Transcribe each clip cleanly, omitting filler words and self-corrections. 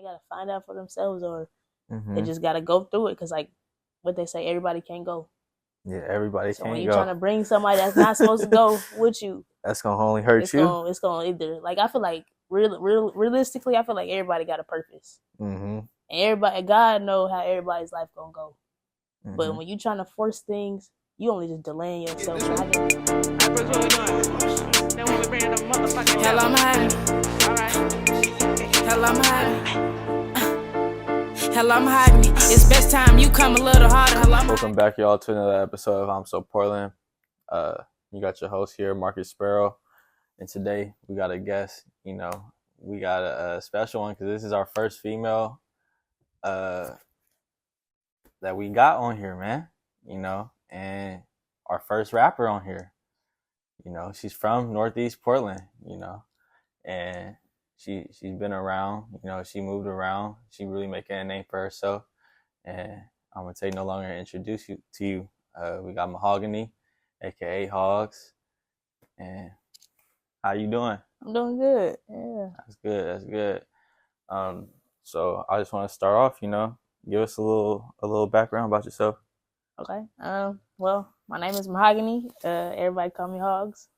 gotta find out for themselves, or they just gotta go through it. Because like what they say, everybody can't go. Yeah, everybody So can't when you're go. trying to bring somebody that's not supposed to go with you, that's gonna only hurt you. It's gonna either like I feel like realistically, I feel like everybody got a purpose. And everybody, God know how everybody's life gonna go. But when you trying to force things, you only just delaying yourself. Hell, I'm hiding. Hell, I'm hiding. Hell, I'm hiding. It's best time you come a little harder. Welcome back, y'all, to another episode of IMSOPORTLAND. You got your host here, Marcus Sparrow. And today we got a guest. You know, we got a special one because this is our first female that we got on here, man. You know, and our first rapper on here. You know, she's from Northeast Portland, you know, and she's been around, you know, she moved around. She really making a name for herself. And I'm going to take no longer introduce you to you. We got Mahogany, a.k.a. Hogs. And how you doing? I'm doing good. Yeah. That's good. So I just want to start off, you know, give us a little background about yourself. Okay. Well, my name is Mahogany. Everybody call me Hogs.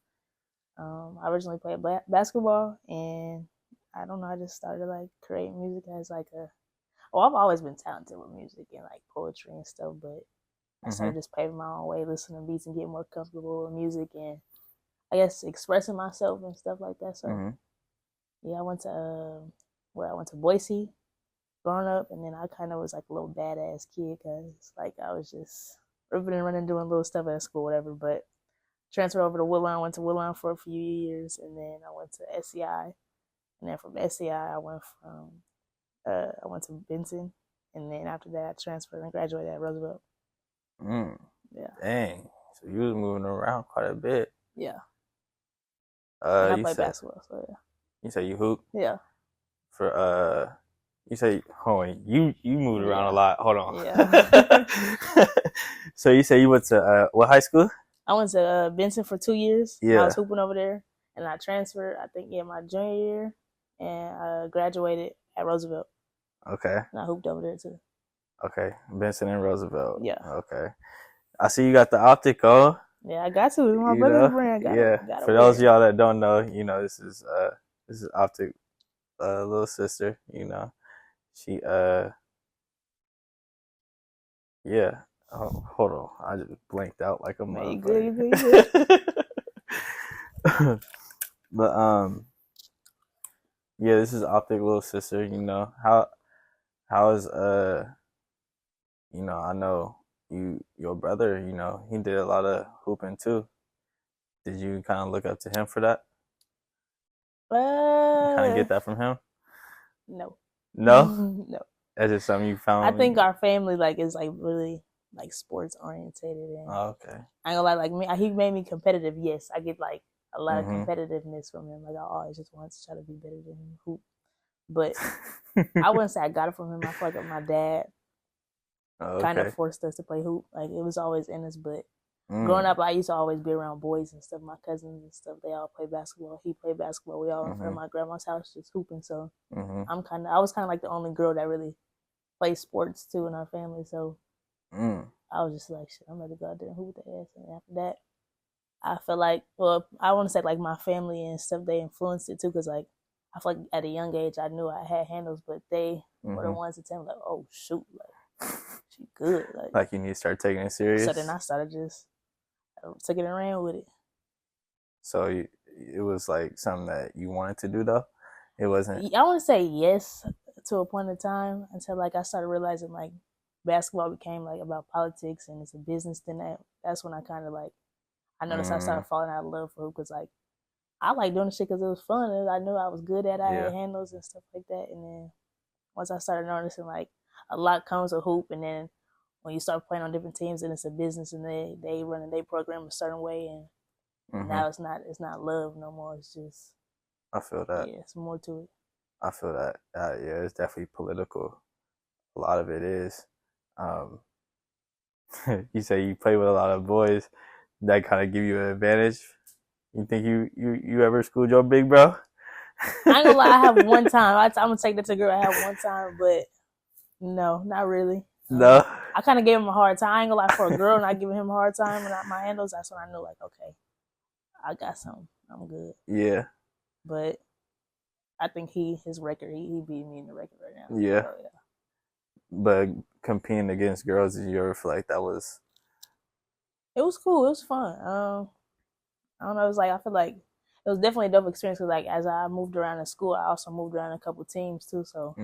I originally played basketball, and I don't know, I just started like creating music as like I've always been talented with music and like poetry and stuff, but I started just paving my own way, listening to beats and getting more comfortable with music and I guess expressing myself and stuff like that. So yeah, I went to Boise growing up, and then I kind of was like a little badass kid because like I was just ripping and running, doing little stuff at school, whatever. But transferred over to Woodlawn, went to Woodlawn for a few years, and then I went to SCI, and then from SCI I went to Benson, and then after that I transferred and graduated at Roosevelt. Yeah. Dang. So you was moving around quite a bit. Yeah. I played basketball, so yeah. You say you hoop? Yeah. For you say, hold on, you moved around a lot. Hold on. Yeah. So you say you went to what high school? I went to Benson for 2 years. Yeah. I was hooping over there, and I transferred, I think, my junior year, and I graduated at Roosevelt. Okay. And I hooped over there, too. Okay. Benson and Roosevelt. Yeah. Okay. I see you got the optic on. Yeah, I got to. My brother's brand. Got For those of y'all that don't know, you know, this is Optic, little sister, you know. She, yeah. Oh, hold on. I just blanked out like a motherfucker. You good. But, yeah, this is Optic, little sister, you know. How is, you know, I know your brother, you know, he did a lot of hooping too. Did you kind of look up to him for that? Kind of get that from him? No. No? No. That's just something you found? I think our family like is like really like sports orientated. And okay. I ain't gonna lie, like me, he made me competitive. Yes, I get like a lot of competitiveness from him. Like I always just wanted to try to be better than him hoop. But I wouldn't say I got it from him. I feel like my dad kind of forced us to play hoop. Like it was always in us, but growing up, I used to always be around boys and stuff. My cousins and stuff, they all play basketball. He played basketball. We all in front of my grandma's house just hooping. So I was kind of like the only girl that really played sports too in our family. So I was just like, shit, I'm ready to go out there and hoop the ass. And after that, I feel like, well, I want to say like my family and stuff, they influenced it too. Cause like, I feel like at a young age, I knew I had handles, but they were the ones to tell me like, oh shoot, like she good. Like you need to start taking it serious. So then I started took it and ran with it. So it was like something that you wanted to do though? It wasn't? I want to say yes to a point in time until like I started realizing like basketball became like about politics and it's a business. Then that's when I kind of like, I noticed I started falling out of love for hoop because like I like doing the shit because it was fun and I knew I was good at it. I had handles and stuff like that. And then once I started noticing like a lot comes with hoop, and then when you start playing on different teams and it's a business and they running their program a certain way, and now it's not love no more. It's just, I feel that. Yeah, it's more to it. I feel that. Yeah, it's definitely political. A lot of it is. You say you play with a lot of boys. That kind of give you an advantage. You think you ever schooled your big bro? I ain't gonna lie, I have one time. I'm gonna take that to girl. I have one time, but no, not really. No. I kind of gave him a hard time. I ain't gonna lie, for a girl not giving him a hard time and not my handles, that's when I knew, like, okay, I got something. I'm good. Yeah. But I think his record, he beat me in the record right now. Yeah. So, yeah. But competing against girls, did you ever feel like that was? It was cool. It was fun. I don't know. It was like, I feel like it was definitely a dope experience because, like, as I moved around in school, I also moved around a couple teams too. So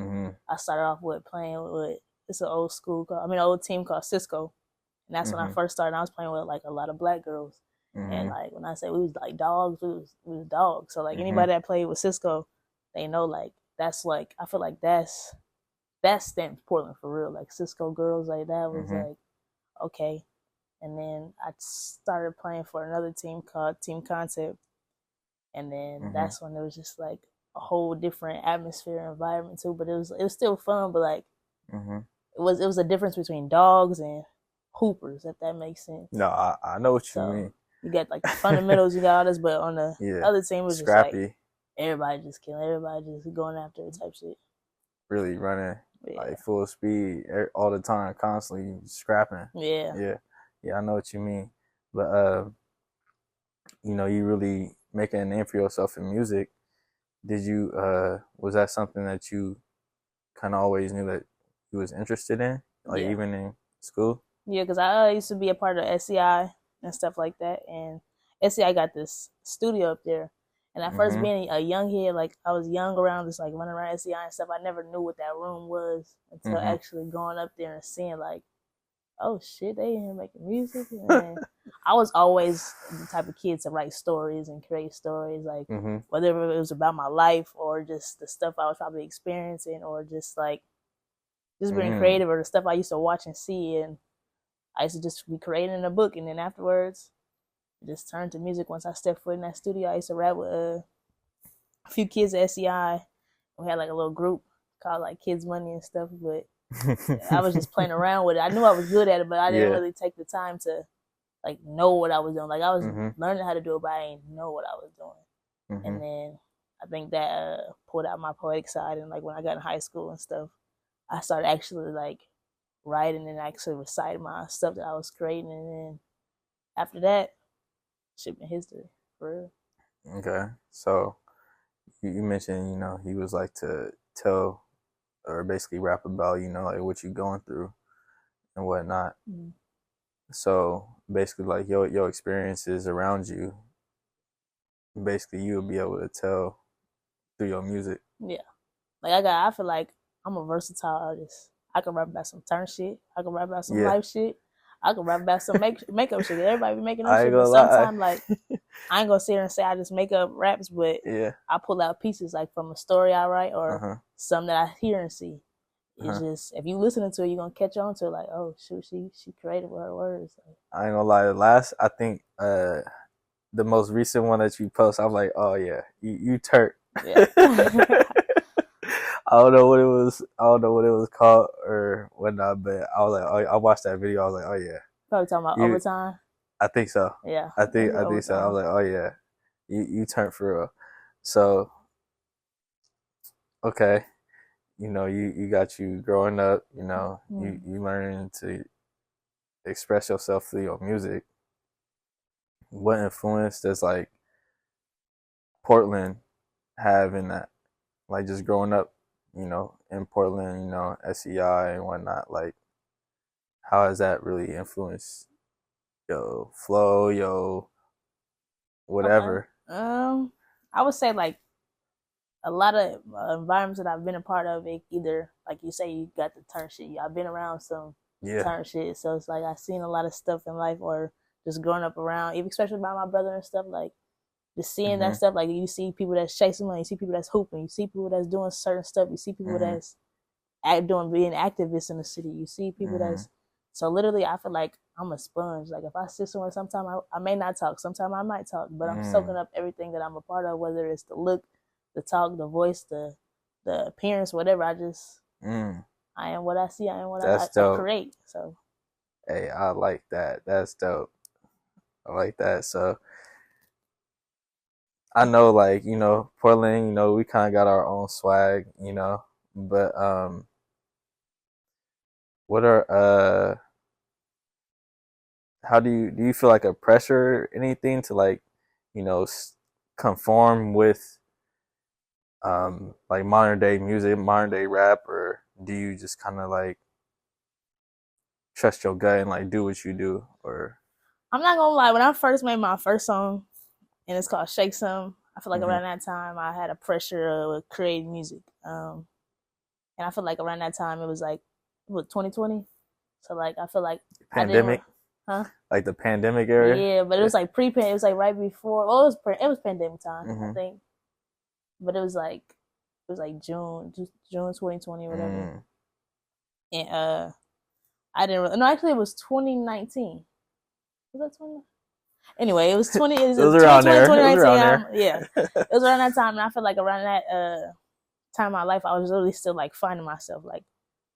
I started off with playing with it's an old old team called Cisco, and that's when I first started. I was playing with like a lot of black girls, and like when I say we was like dogs, we was dogs. So like anybody that played with Cisco, they know like that's like I feel like that stamped Portland for real. Like Cisco girls like that was like okay. And then I started playing for another team called Team Concept. And then that's when it was just like a whole different atmosphere and environment too. But it was still fun, but like it was a difference between dogs and hoopers, if that makes sense. No, I know what you mean. You got like the fundamentals, you got all this, but on the other team it was scrappy. Just like everybody just killing, everybody just going after it type shit. Really running like full speed all the time, constantly scrapping. Yeah. Yeah, I know what you mean. But, you know, you really making a name for yourself in music. Did you, was that something that you kind of always knew that you was interested in? Like even in school? Yeah, because I used to be a part of SCI and stuff like that. And SCI got this studio up there. And at first being a young kid, like I was young around, just like running around SCI and stuff, I never knew what that room was until actually going up there and seeing like, oh shit, they in here making music. And I was always the type of kid to write stories and create stories, like whether it was about my life or just the stuff I was probably experiencing or just like just being creative or the stuff I used to watch and see. And I used to just be creating a book, and then afterwards it just turned to music. Once I stepped foot in that studio, I used to rap with a few kids at SCI. We had like a little group called like Kids Money and stuff, but I was just playing around with it. I knew I was good at it, but I didn't really take the time to like know what I was doing. Like I was learning how to do it, but I didn't know what I was doing. And then I think that pulled out my poetic side. And like when I got in high school and stuff, I started actually like writing and actually reciting my stuff that I was creating. And then after that, shit been history for real. Okay, so you mentioned, you know, he was like to tell or basically rap about, you know, like what you're going through and whatnot. So basically like your experiences around you, basically you'll be able to tell through your music. Yeah. Like I feel like I'm a versatile artist. I can rap about some turn shit. I can rap about some life shit. I can rap about some makeup shit. Everybody be making up shit. But sometimes like I ain't gonna sit here and say I just make up raps, but I pull out pieces like from a story I write or something that I hear and see. It's just if you listening to it, you're gonna catch on to it. Like, oh shoot, she creative with her words. I ain't gonna lie. I think the most recent one that you post, I'm like, oh yeah, you turnt. Yeah. I don't know what it was called or whatnot, but I was like, oh, I watched that video. I was like, oh yeah. Probably talking about overtime. I think so. Yeah. I think so. I was like, oh yeah, you turned for real. So, okay, you know, you got you growing up. You know, you learning to express yourself through your music. What influence does like Portland have in that? Like just growing up, you know, in Portland, you know, SEI and whatnot, like how has that really influenced your flow, your whatever? Okay. I would say like a lot of environments that I've been a part of, it either like you say you got the turn shit. I've been around some turn shit, so it's like I've seen a lot of stuff in life, or just growing up around, even especially by my brother and stuff, like just seeing that stuff. Like you see people that's chasing money, you see people that's hooping, you see people that's doing certain stuff, you see people that's being activists in the city, you see people that's so literally I feel like I'm a sponge. Like if I sit somewhere, sometimes I may not talk, sometimes I might talk, but I'm soaking up everything that I'm a part of, whether it's the look, the talk, the voice, the appearance, whatever. I just I am what I see, I am what I create. So hey, I like that. That's dope. I like that. So I know, like, Portland, we kind of got our own swag, but what are how do you feel like a pressure or anything to like, conform with like modern day music, modern day rap, or do you just kind of like trust your gut and like do what you do? Or I'm not gonna lie, when I first made my first song, and it's called Shake Some, I feel like Mhm. around that time I had a pressure of creating music. And I feel like around that time it was like, 2020? So like I feel like pandemic, huh? like the pandemic era. Yeah, but it was like pre-pandemic. It was like right before. Well, it was pandemic time, I Mhm. think. But it was like June 2020 or whatever. Mm. And I didn't really, no, actually it was 2019. Was that 20? Anyway, it was 20. It was, It was around 2020, there. It was 2019. around there. Yeah, it was around that time, and I feel like around that time in my life, I was really still like finding myself, like,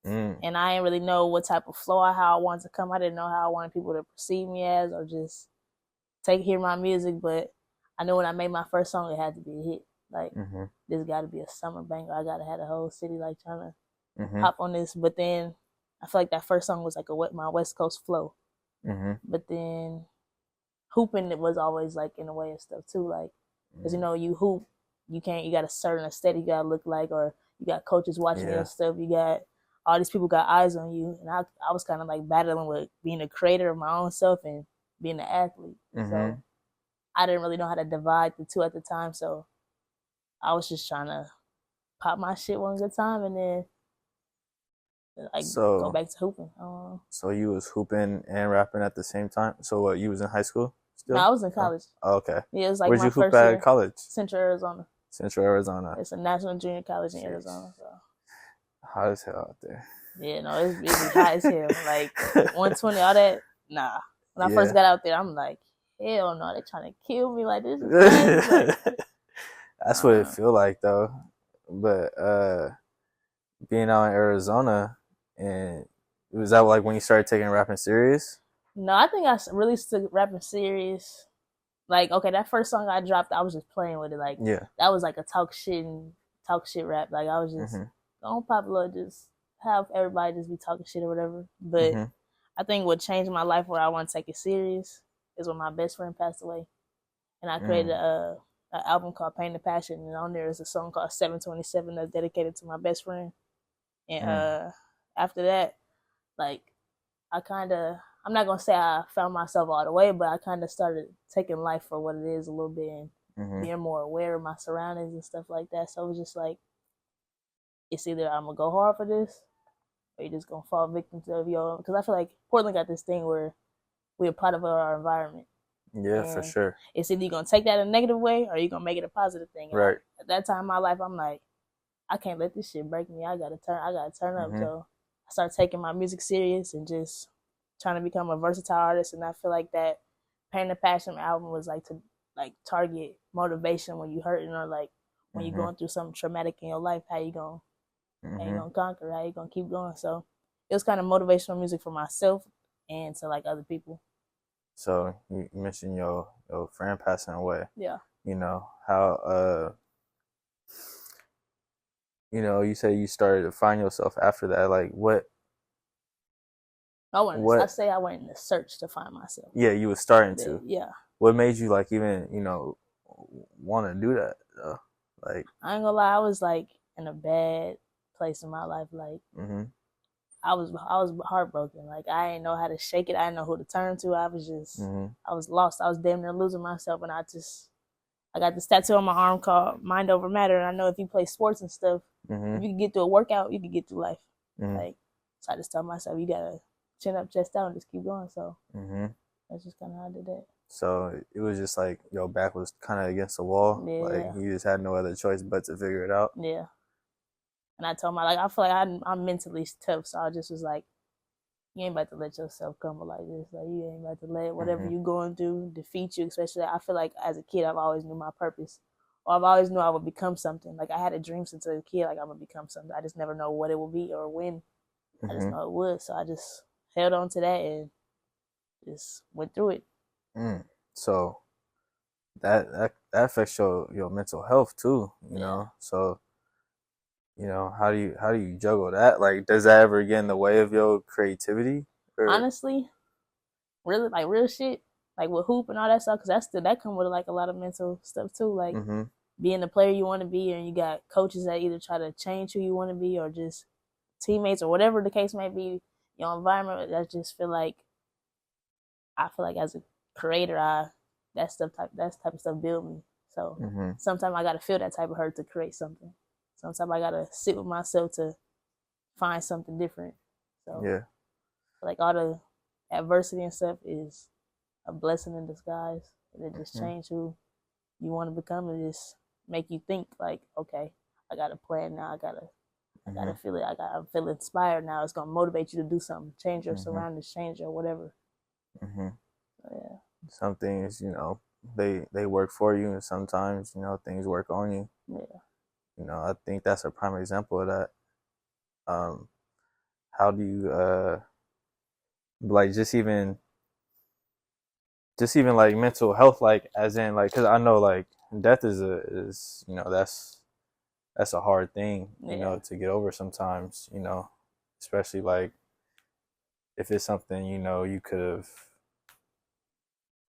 and I didn't really know what type of flow how I wanted to come. I didn't know how I wanted people to perceive me as, or just hear my music. But I knew when I made my first song, it had to be a hit. Like, this got to be a summer banger. I got to have the whole city like trying to hop on this. But then I feel like that first song was like my West Coast flow. But then hooping, it was always like in the way of stuff too, like, because you hoop, you got a certain aesthetic you gotta look like, or you got coaches watching your stuff, you got all these people got eyes on you, and I was kind of like battling with being a creator of my own self and being an athlete. So I didn't really know how to divide the two at the time, so I was just trying to pop my shit one good time and then like go back to hooping. So you was hooping and rapping at the same time. So what, you was in high school still? No, I was in college. Oh, okay. Yeah, it was like Where'd my you hoop first at year. college? Central Arizona. Central Arizona. It's a national junior college in Arizona. So. Hot as hell out there. Yeah, no, it be hot as hell. Like 120, all that. Nah. When I first got out there, I'm like, hell no, they're trying to kill me. Like, this is crazy. That's what it feel like though. But being out in Arizona, and was that like when you started taking rapping serious? No, I think I really took rapping serious. Like, okay, that first song I dropped, I was just playing with it. Like, that was like a talk shit rap. Like, I was just going popular, just have everybody just be talking shit or whatever. But I think what changed my life where I want to take it serious is when my best friend passed away. And I created an album called Pain and Passion. And on there is a song called 727 that's dedicated to my best friend. And after that, like, I'm not going to say I found myself all the way, but I kind of started taking life for what it is a little bit and being more aware of my surroundings and stuff like that. So it was just like, it's either I'm going to go hard for this or you're just going to fall victim to your, because I feel like Portland got this thing where we're part of our environment. Yeah, and for sure. It's either you're going to take that in a negative way or you're going to make it a positive thing. And right. At that time in my life, I'm like, I can't let this shit break me. I got to turn up. So I started taking my music serious and just trying to become a versatile artist. And I feel like that Pain and Passion album was like to like target motivation when you hurting, or like when you're going through something traumatic in your life, how you gonna conquer, how you gonna keep going. So it was kind of motivational music for myself and to like other people. So you mentioned your friend passing away. Yeah. How you say you started to find yourself after that. Like what? I say I went in the search to find myself. Yeah, you were starting to. Yeah. What made you like even want to do that? Like, I ain't gonna lie, I was like in a bad place in my life. Like I was heartbroken. Like I didn't know how to shake it. I didn't know who to turn to. I was just I was lost. I was damn near losing myself, and I got this tattoo on my arm called Mind Over Matter. And I know if you play sports and stuff, if you can get through a workout, you can get through life. Like, so I just tell myself, you gotta chin up, chest out, and just keep going. So that's just kind of how I did that. So it was just like your back was kind of against the wall. Yeah. Like you just had no other choice but to figure it out. Yeah. And I told my, like, I feel like I'm mentally tough, so I just was like, you ain't about to let yourself crumble like this. Like, you ain't about to let whatever you going through defeat you. Especially, I feel like as a kid, I've always knew my purpose. Or I've always knew I would become something. Like, I had a dream since I was a kid, like, I'm going to become something. I just never know what it will be or when. I just know it would. So I just held on to that and just went through it. So that affects your mental health too, you know. So, you know, how do you juggle that? Like, does that ever get in the way of your creativity? Or Honestly, really, like real shit, like with hoop and all that stuff, because that come with like a lot of mental stuff too, like being the player you want to be, and you got coaches that either try to change who you want to be, or just teammates, or whatever the case may be, your environment. I just feel like as a creator, that type of stuff build me. So sometimes I gotta feel that type of hurt to create something. Sometimes I gotta sit with myself to find something different. So yeah, like all the adversity and stuff is a blessing in disguise. And it just change who you want to become, and just make you think like, okay, I got a plan now. I gotta feel it. I feel inspired now. It's gonna motivate you to do something, change your surroundings, change or whatever. So, yeah. Some things, you know, they work for you, and sometimes, you know, things work on you. Yeah. You know, I think that's a prime example of that. How do you like just even like mental health, like as in like, because I know like death is you know, that's a hard thing, you know, to get over sometimes, you know, especially like if it's something, you know, you could have,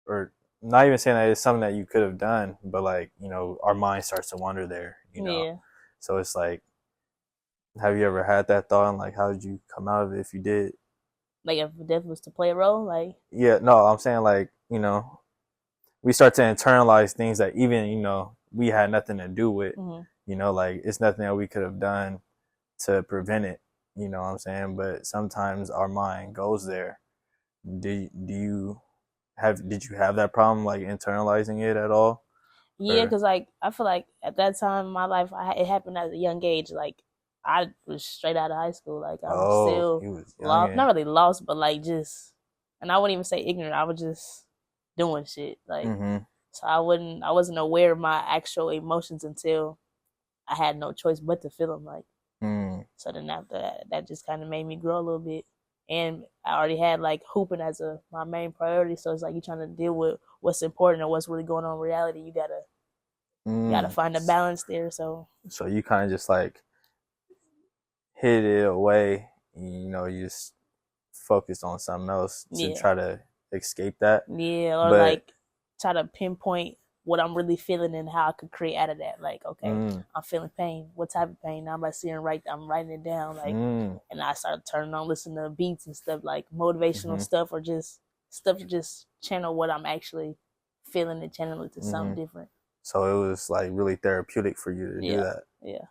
or not even saying that it's something that you could have done, but like, you know, our mind starts to wander there, you know. Yeah. So it's like, have you ever had that thought, and like how did you come out of it if you did? Like if death was to play a role, like Yeah, no, I'm saying like, you know, we start to internalize things that even, you know, we had nothing to do with, you know, like it's nothing that we could have done to prevent it, you know what I'm saying? But sometimes our mind goes there. Did you have that problem, like internalizing it at all? yeah, because like I feel like at that time in my life, it happened at a young age. Like I was straight out of high school. Like I was still lost, not really lost, but like just, and I wouldn't even say ignorant. I was just doing shit. Like so I wasn't aware of my actual emotions until I had no choice but to feel them. Like so then after that just kind of made me grow a little bit. And I already had like hooping as my main priority. So it's like you're trying to deal with what's important or what's really going on in reality. You gotta find a balance there. So you kind of just like hid it away. You know, you just focused on something else to try to escape that. Yeah, or like try to pinpoint what I'm really feeling and how I could create out of that. Like, okay, I'm feeling pain. What type of pain? Now I'm I'm writing it down. Like, and I started turning on, listening to beats and stuff, like motivational stuff, or just stuff to just channel what I'm actually feeling and channel it to something different. So it was like really therapeutic for you to do that. Yeah.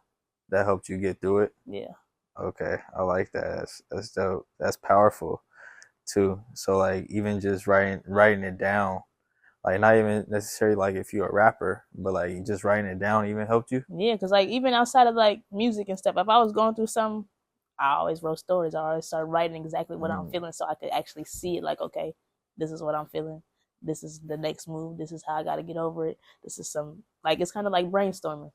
That helped you get through it. Yeah. Okay, I like that. That's dope. That's powerful too. So like even just writing it down, like not even necessarily like if you're a rapper, but like just writing it down even helped you. Yeah, because like even outside of like music and stuff, if I was going through something, I always wrote stories. I always started writing exactly what I'm feeling, so I could actually see it. Like, okay, this is what I'm feeling. This is the next move. This is how I got to get over it. This is it's kind of like brainstorming.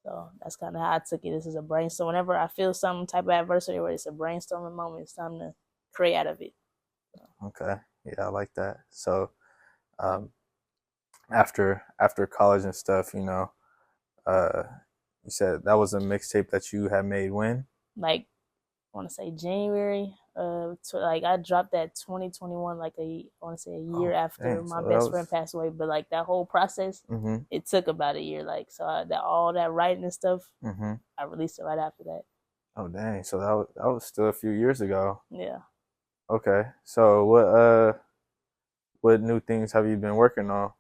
So that's kind of how I took it. This is a brainstorm. Whenever I feel some type of adversity where it's a brainstorming moment, it's time to create out of it. So. Okay. Yeah, I like that. So after college and stuff, you know, you said that was a mixtape that you had made when? Like, I want to say January. Like I dropped that 2021, like I want to say a year after my best friend passed away. But like that whole process, it took about a year. Like so, all that writing and stuff, I released it right after that. Oh dang! So that was still a few years ago. Yeah. Okay. So what new things have you been working on?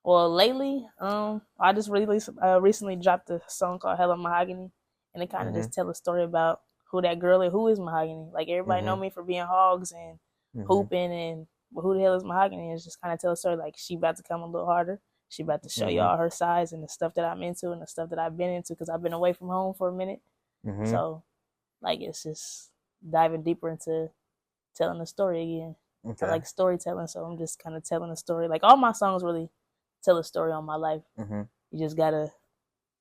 Well, lately, I just recently dropped a song called "Hello Mahogany," and it kind of just tell a story about who that girl is, who is Mahogany. Like everybody know me for being hogs and hooping, and who the hell is Mahogany? It's just kind of tell a story like she about to come a little harder. She about to show y'all her size and the stuff that I'm into and the stuff that I've been into because I've been away from home for a minute. So, like, it's just diving deeper into telling the story again. I like storytelling, so I'm just kind of telling a story. Like all my songs really tell a story on my life. You just gotta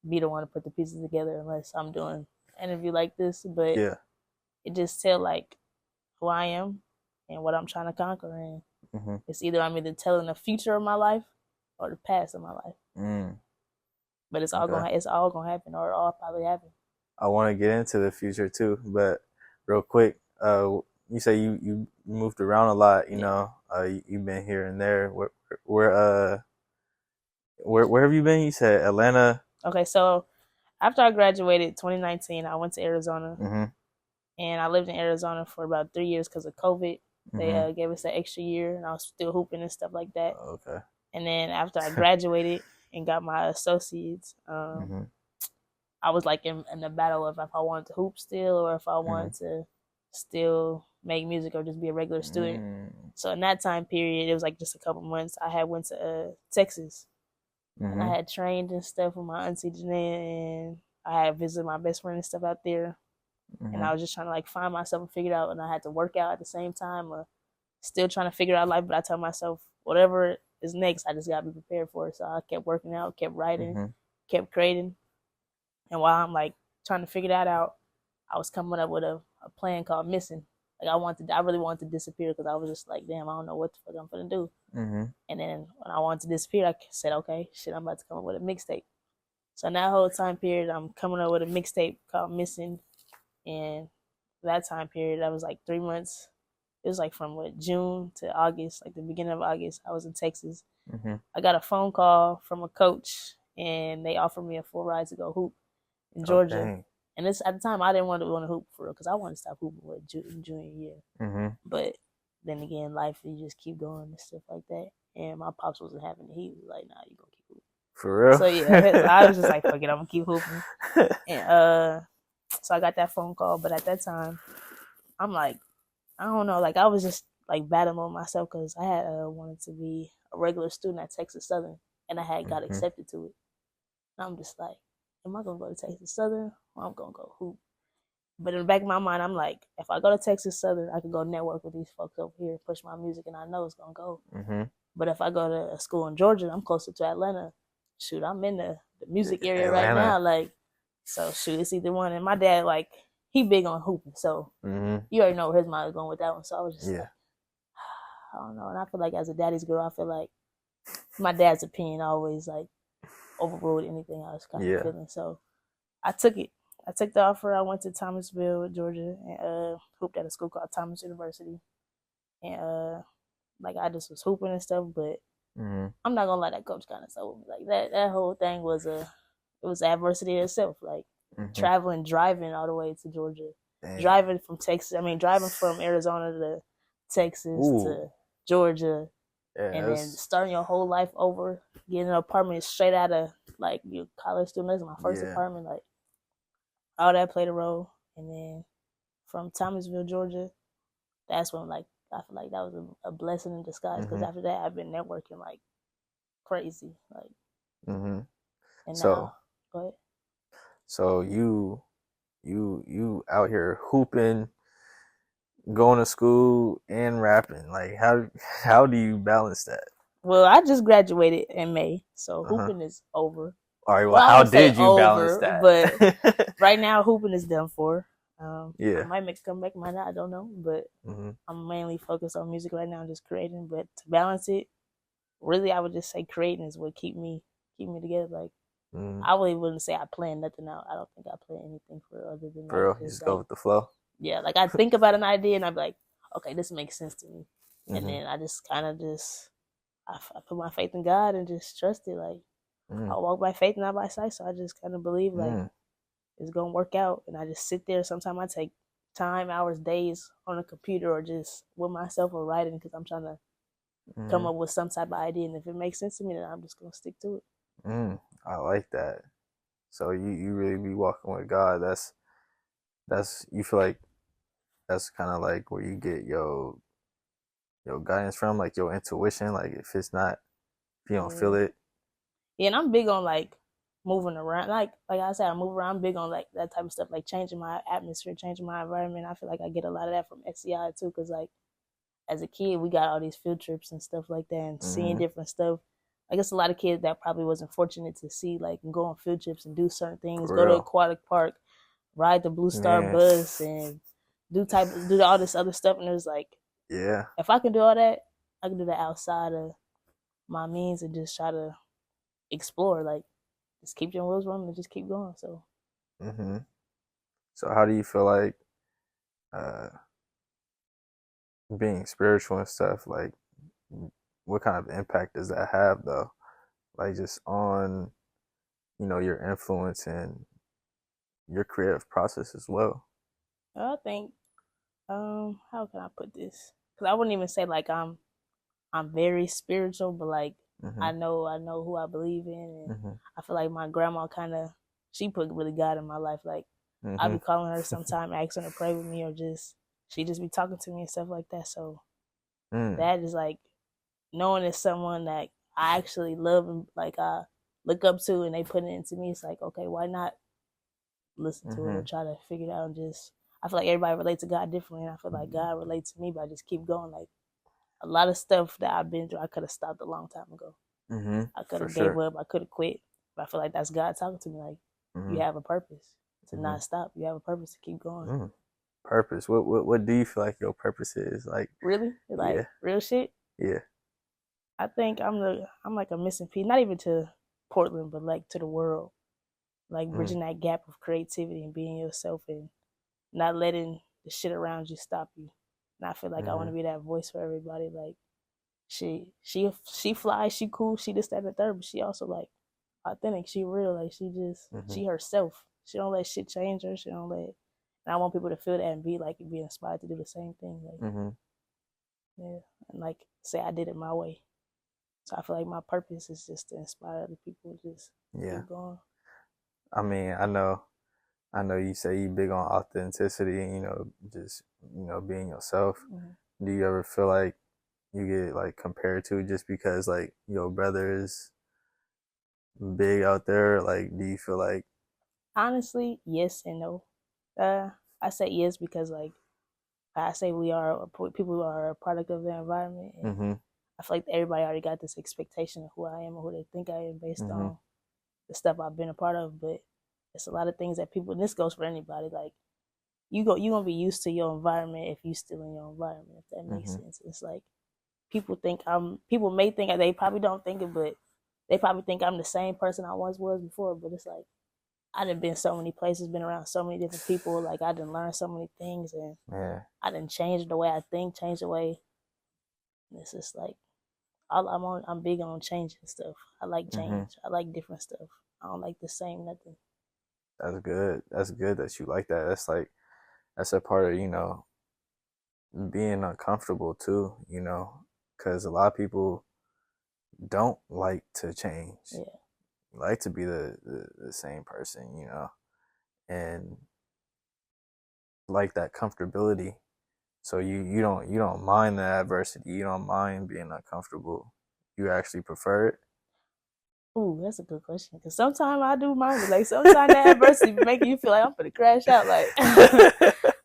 be the one to put the pieces together, unless I'm doing an interview like this. But it just tell like who I am and what I'm trying to conquer. And it's either I'm telling the future of my life or the past of my life. Mm. But it's all gonna happen, or all probably happen. I want to get into the future too, but real quick, you say you moved around a lot. You know, you've been here and there. Where have you been? You said Atlanta. Okay, so after I graduated 2019, I went to Arizona, Mm-hmm. and I lived in Arizona for about 3 years because of COVID. Mm-hmm. They gave us an extra year, and I was still hooping and stuff like that. Okay. And then after I graduated and got my associates, Mm-hmm. I was like in the battle of if I wanted to hoop still or if I wanted to still make music or just be a regular student. So in that time period, it was like just a couple months. I had went to Texas, and I had trained and stuff with my auntie Janae, and I had visited my best friend and stuff out there. And I was just trying to like find myself and figure it out, and I had to work out at the same time, still trying to figure out life. But I told myself, whatever is next, I just gotta be prepared for it. So I kept working out, kept writing, kept creating. And while I'm like trying to figure that out, I was coming up with a plan called Missing. Like I really wanted to disappear because I was just like, damn, I don't know what the fuck I'm gonna do. And then when I wanted to disappear, I said, okay, shit, I'm about to come up with a mixtape. So in that whole time period, I'm coming up with a mixtape called Missing. And that time period, that was like 3 months. It was like from June to August, like the beginning of August. I was in Texas. I got a phone call from a coach, and they offered me a full ride to go hoop in Georgia. Okay. And this at the time, I didn't want to hoop for real because I wanted to stop hooping with junior year. But then again, life, you just keep going and stuff like that. And my pops wasn't having it. He was like, nah, you gonna keep hooping. For real? So yeah, I was just like, fuck it, I'm gonna keep hooping. And so I got that phone call, but at that time, I'm like, I don't know, like I was just like battling with myself because I had wanted to be a regular student at Texas Southern, and I had got accepted to it. And I'm just like, am I gonna go to Texas Southern or I'm gonna go hoop? But in the back of my mind, I'm like, if I go to Texas Southern, I could go network with these folks over here, push my music, and I know it's gonna go. But if I go to a school in Georgia, I'm closer to Atlanta. Shoot, I'm in the music area right now, like. So shoot, it's either one. And my dad, like, he big on hooping, so you already know where his mind was going with that one. So I was just like, I don't know. And I feel like as a daddy's girl, I feel like my dad's opinion always like overruled anything I was kind of feeling. So I took it. I took the offer. I went to Thomasville, Georgia, and hooped at a school called Thomas University. And like I just was hooping and stuff, but I'm not gonna let that coach kind of sold me. Like that whole thing was it was adversity itself, like driving all the way to Georgia, driving from Arizona to Texas to Georgia, and then starting your whole life over, getting an apartment straight out of like your college student. This is my first apartment, like all that played a role. And then from Thomasville, Georgia, that's when like I feel like that was a blessing in disguise because after that I've been networking like crazy, like. And so. Now, go ahead. So you out here hooping, going to school and rapping. Like how do you balance that? Well, I just graduated in May, so hooping is over. All right. Well, how did you balance that? But right now, hooping is done for. I might make a comeback, might not. I don't know, but I'm mainly focused on music right now, just creating. But to balance it, really, I would just say creating is what keep me together. Like. I really wouldn't say I plan nothing out. I don't think I plan anything for other than for real. You just go with the flow. Yeah, like I think about an idea and I'd be like, okay, this makes sense to me, and then I just kind of I put my faith in God and just trust it. Like I walk by faith and not by sight, so I just kind of believe like it's gonna work out. And I just sit there. Sometimes I take time, hours, days on a computer or just with myself or writing because I'm trying to come up with some type of idea. And if it makes sense to me, then I'm just gonna stick to it. I like that. So you really be walking with God. That's you feel like that's kind of like where you get your guidance from, like your intuition. Like if you don't feel it. Yeah, and I'm big on like moving around. Like I said, I move around. I'm big on like that type of stuff, like changing my atmosphere, changing my environment. I feel like I get a lot of that from SCI too, because like as a kid, we got all these field trips and stuff like that, and seeing different stuff. I guess a lot of kids that probably wasn't fortunate to see, like, go on field trips and do certain things, go to aquatic park, ride the Blue Star bus, and do all this other stuff. And it was like, if I can do all that, I can do that outside of my means and just try to explore. Like, just keep your wheels running and just keep going. So. Mm-hmm. So how do you feel like being spiritual and stuff, like, what kind of impact does that have though? Like, just on, your influence and your creative process as well. I think, how can I put this? Because I wouldn't even say like I'm very spiritual, but like Mm-hmm. I know who I believe in, and Mm-hmm. I feel like my grandma she put really God in my life. Like I'll be calling her sometime, asking her to pray with me, or she just be talking to me and stuff like that. So that is like knowing it's someone that I actually love and like I look up to, and they put it into me. It's like, okay, why not listen to it or try to figure it out? And just I feel like everybody relates to God differently, and I feel like God relates to me, but I just keep going. Like a lot of stuff that I've been through, I could have stopped a long time ago. I could have gave up. I could have quit. But I feel like that's God talking to me. Like you have a purpose to not stop. You have a purpose to keep going. Purpose. What do you feel like your purpose is? Like really, like real shit. Yeah. I think I'm like a missing piece. Not even to Portland, but like to the world. Like bridging that gap of creativity and being yourself and not letting the shit around you stop you. And I feel like I want to be that voice for everybody. Like she flies, she cool, she this, that, and the third, but she also like authentic, she real, like she just she herself. She don't let shit change her. She don't let. And I want people to feel that and be inspired to do the same thing. Like yeah, and like say I did it my way. So I feel like my purpose is just to inspire other people to just keep going. I mean, I know you say you big on authenticity and, just, being yourself. Do you ever feel like you get like compared to just because like your brother is big out there? Like, do you feel like? Honestly, yes and no. I say yes because like I say people who are a product of the environment. And I feel like everybody already got this expectation of who I am or who they think I am based on the stuff I've been a part of. But it's a lot of things that people, and this goes for anybody, like you're gonna be used to your environment if you still in your environment, if that makes sense. It's like people may think they probably don't think it, but they probably think I'm the same person I once was before. But it's like I done been so many places, been around so many different people. Like I done learned so many things, and I done changed the way I think, changed the way. And it's just like I'm big on changing stuff. I like change. I like different stuff. I don't like the same nothing. That's good. That's good that you like that. That's a part of, being uncomfortable too, because a lot of people don't like to change. Like to be the same person, and like that comfortability. So you don't mind the adversity. You don't mind being uncomfortable. You actually prefer it. Ooh, that's a good question. Because sometimes I do mind it. Like sometimes that adversity making you feel like I'm gonna crash out. Like,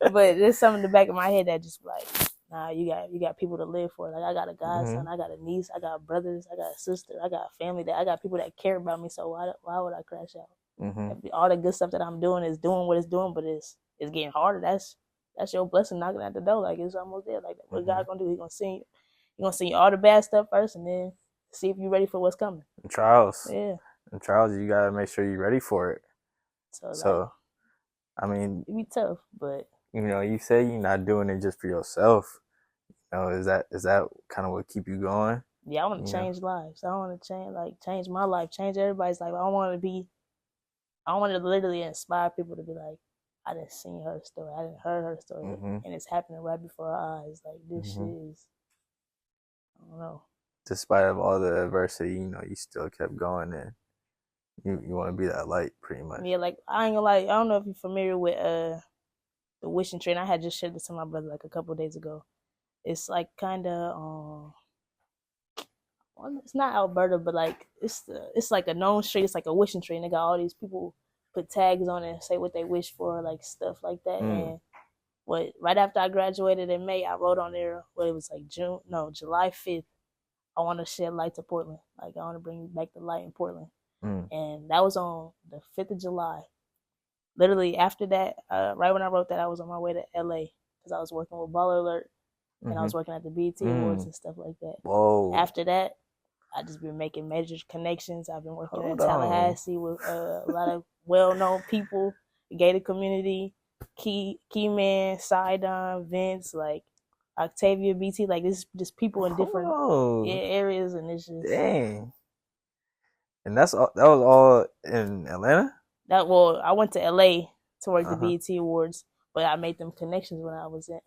but there's something in the back of my head that just like, nah, you got people to live for. Like I got a godson, I got a niece, I got brothers, I got a sister, I got a family I got people that care about me. So why would I crash out? All the good stuff that I'm doing is doing what it's doing, but it's getting harder. That's your blessing knocking at the door. Like it's almost there. Like what God gonna do? He gonna send you all the bad stuff first, and then see if you're ready for what's coming. Trials. Yeah. And trials, you gotta make sure you're ready for it. So like, I mean, it be tough, but you say you're not doing it just for yourself. Is that kind of what keep you going? Yeah, I want to change lives. I want to change my life, change everybody's life. I want to literally inspire people to be like, I didn't see her story, I didn't heard her story, and it's happening right before our eyes. Like this shit is, I don't know. Despite of all the adversity, you still kept going, and you want to be that light, pretty much. Yeah, like I ain't gonna lie, I don't know if you're familiar with the wishing tree. And I had just shared this to my brother like a couple of days ago. It's like kind of it's not Alberta, but like it's like a known street. It's like a wishing tree, and they got all these people put tags on it and say what they wish for, like stuff like that. And right after I graduated in May, I wrote on there it was like July 5th. I want to shed light to Portland. Like I want to bring back the light in Portland. And that was on the 5th of July. Literally after that, right when I wrote that, I was on my way to LA because I was working with Baller Alert and I was working at the BET Awards and stuff like that. Whoa! After that, I just been making major connections. I've been working in Hold Tallahassee with a lot of well-known people, gated community, Key Man, Sidon, Vince, like Octavia, BT, like this just people in different areas, and it's just dang. And that was all in Atlanta? I went to LA to work the BET Awards, but I made them connections when I was in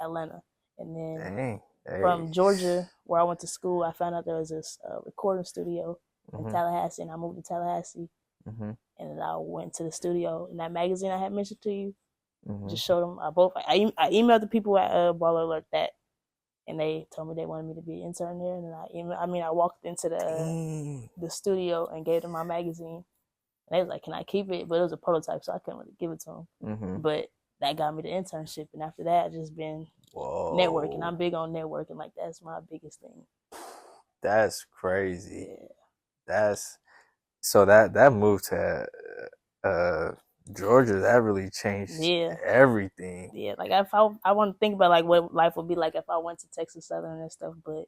Atlanta. And then from Georgia, where I went to school, I found out there was this recording studio in Tallahassee, and I moved to Tallahassee. And then I went to the studio, and that magazine I had mentioned to you, just showed them. I emailed the people at Baller Alert that, and they told me they wanted me to be an intern there. And then I walked into the studio and gave them my magazine. And they was like, "Can I keep it?" But it was a prototype, so I couldn't really give it to them. But that got me the internship, and after that, I just been networking. I'm big on networking. Like, that's my biggest thing. That's crazy. Yeah. That's so that move to Georgia, that really changed everything. Yeah, like if I want to think about like what life would be like if I went to Texas Southern and stuff, but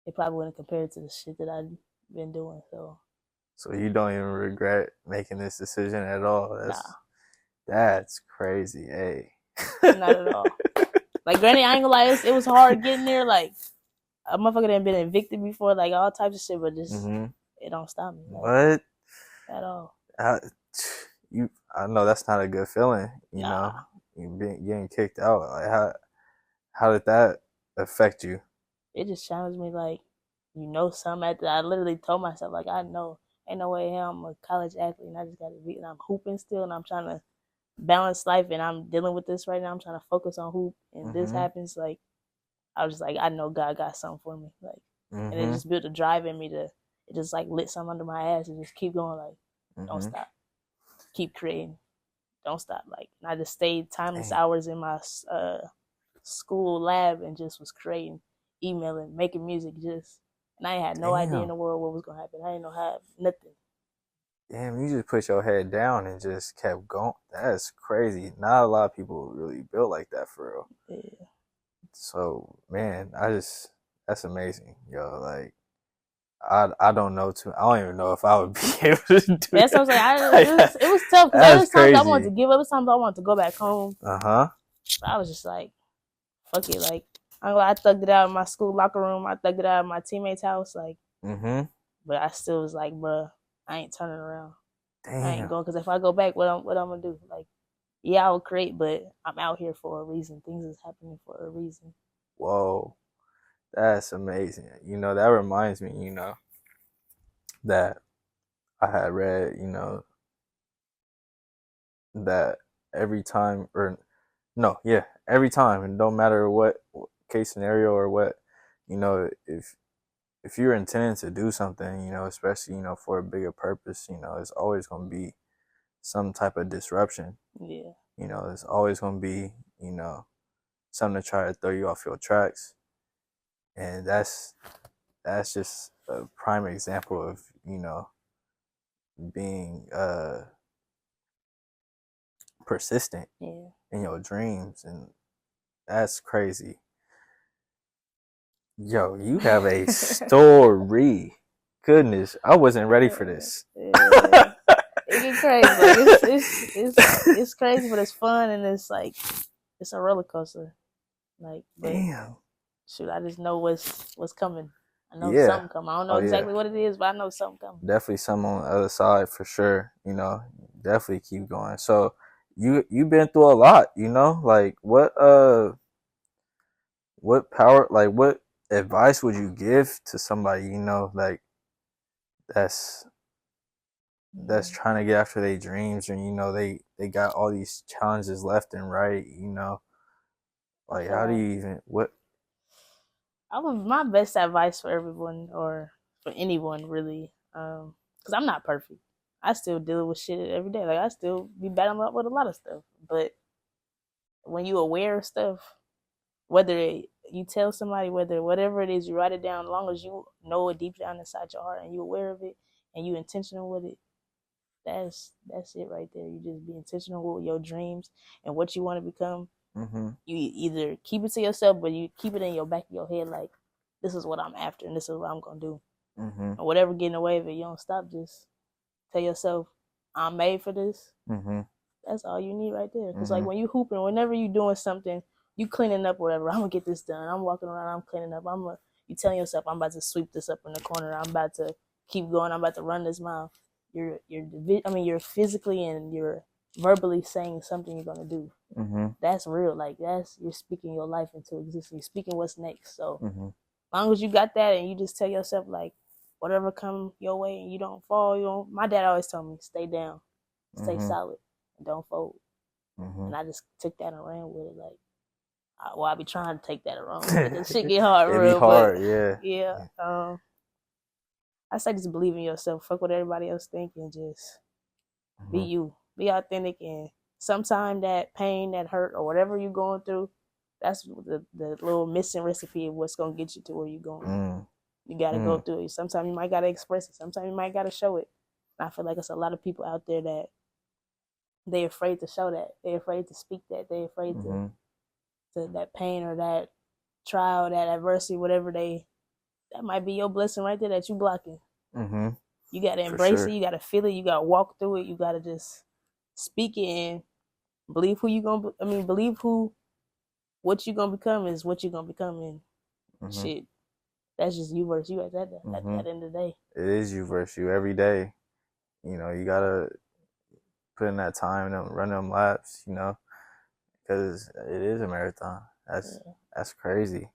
it probably wouldn't compare to the shit that I've been doing. So you don't even regret making this decision at all? That's crazy, hey. Not at all. Like, granted, I ain't gonna lie, it was hard getting there. Like, a motherfucker that been evicted before, like all types of shit, but just it don't stop me. Like, what? At all. I know that's not a good feeling. You know, you getting kicked out. Like, how did that affect you? It just challenged me. Like, something. I literally told myself, like, I know, ain't no way hell I'm a college athlete, and I just got to be, and I'm hooping still, and I'm trying to balance life, and I'm dealing with this right now. I'm trying to focus on hoop, and this happens. Like, I was just like, I know God got something for me. Like, and it just built a drive in me it just like lit something under my ass and just keep going. Like, don't stop, keep creating, don't stop. Like, and I just stayed timeless hours in my school lab and just was creating, emailing, making music, and I had no idea in the world what was gonna happen. I didn't know how, nothing. Damn, you just put your head down and just kept going. That's crazy. Not a lot of people really built like that, for real. Yeah. So, man, that's amazing, yo. Like, I don't know I don't even know if I would be able to do that. That's what I'm saying. It was tough because there was times I wanted to give up. There was times I wanted to go back home. But I was just like, fuck it. Like, I thugged it out in my school locker room. I thugged it out in my teammate's house. Like, but I still was like, bruh, I ain't turning around. Damn. I ain't going, because if I go back, what I'm gonna do? Like, yeah, I will create, but I'm out here for a reason. Things is happening for a reason. Whoa, that's amazing. You know, that reminds me, you know, that I had read, you know, that every time, every time, and no matter what case scenario or what, you know, if you're intending to do something, you know, especially, you know, for a bigger purpose, you know, it's always going to be some type of disruption. Yeah. You know, there's always going to be, you know, something to try to throw you off your tracks. And that's just a prime example of, you know, being persistent in your dreams. And that's crazy. Yo, you have a story. Goodness, I wasn't ready for this. Yeah. It get crazy. Like, it's crazy, but it's fun, and it's like, it's a roller coaster. Like, damn. Shoot, I just know what's coming. I know something coming. I don't know exactly what it is, but I know something coming. Definitely something on the other side for sure. You know, definitely keep going. So you've been through a lot. You know, like what advice would you give to somebody, you know, like that's trying to get after their dreams, and you know they got all these challenges left and right, you know, like how do you even my best advice for everyone, or for anyone really, because I'm not perfect. I still deal with shit every day. Like, I still be battling up with a lot of stuff, but when you aware of stuff, whether you tell somebody, whatever it is, you write it down, as long as you know it deep down inside your heart and you're aware of it and you intentional with it, that's it right there. You just be intentional with your dreams and what you want to become. You either keep it to yourself, but you keep it in your back of your head, like, this is what I'm after and this is what I'm gonna do. Mm-hmm. And whatever get in the way of it, you don't stop. Just tell yourself, I'm made for this. Mm-hmm. That's all you need right there. Because Mm-hmm. like when you hooping, whenever you doing something, you cleaning up, whatever. I'm gonna get this done. I'm walking around. I'm cleaning up. You telling yourself, I'm about to sweep this up in the corner. I'm about to keep going. I'm about to run this mile. You're physically and you're verbally saying something you're gonna do. Mm-hmm. That's real. Like you're speaking your life into existence. You're speaking what's next. So Mm-hmm. as long as you got that and you just tell yourself like, whatever come your way and you don't fall. My dad always told me, stay down, stay solid, and don't fold. Mm-hmm. And I just took that and ran with it. Like, I be trying to take that around. This shit get hard, It real. be hard, but yeah. I say just believe in yourself. Fuck what everybody else think and just be you. Be authentic. And sometimes that pain, that hurt, or whatever you're going through, that's the little missing recipe of what's gonna get you to where you're going. You gotta go through it. Sometimes you might gotta express it. Sometimes you might gotta show it. And I feel like it's a lot of people out there that they're afraid to show that. They're afraid to speak that. They're afraid to that pain or that trial, that adversity, whatever that might be your blessing right there that you blocking. Mm-hmm. You gotta embrace it. You gotta feel it. You gotta walk through it. You gotta just speak it and believe what you're gonna become is what you're gonna become. And shit, that's just you versus you at that at the end of the day. It is you versus you every day. You know, you gotta put in that time and run them laps. You know, because it is a marathon. That's crazy.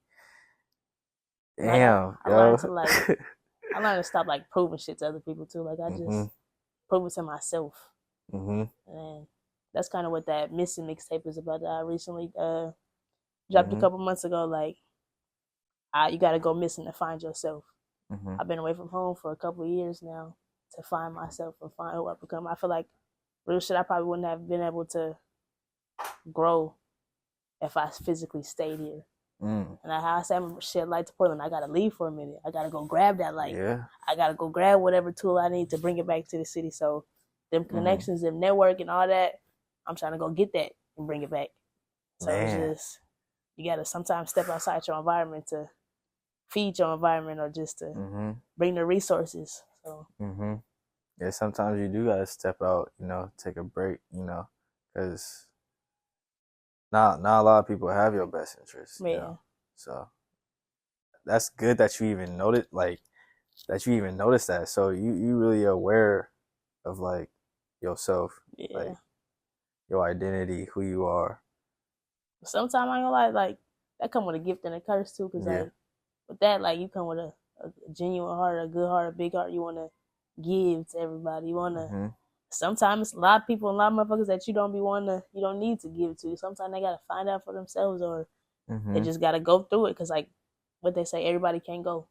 Damn, I learned to stop like proving shit to other people too. Like I just prove it to myself. And that's kind of what that missing mixtape is about. That I recently dropped a couple months ago. Like, you got to go missing to find yourself. I've been away from home for a couple of years now to find myself and find who I become. I feel like real shit, I probably wouldn't have been able to grow if I physically stayed here. And how I say I'm gonna shed light to Portland, I gotta leave for a minute. I gotta go grab that light. Yeah. I gotta go grab whatever tool I need to bring it back to the city. So them connections, them network and all that, I'm trying to go get that and bring it back. So it's just, you gotta sometimes step outside your environment to feed your environment or just to bring the resources. So yeah, sometimes you do gotta step out, you know, take a break, you know, because not a lot of people have your best interests. You know? So that's good that you even noticed that. So you really aware of like yourself, like your identity, who you are. Sometimes I ain't gonna lie, like that come with a gift and a curse too, because like with that, like you come with a genuine heart, a good heart, a big heart. You wanna give to everybody. You wanna. Sometimes a lot of people, a lot of motherfuckers that you don't need to give to. Sometimes they gotta find out for themselves, or they just gotta go through it. Cause like what they say, everybody can't go.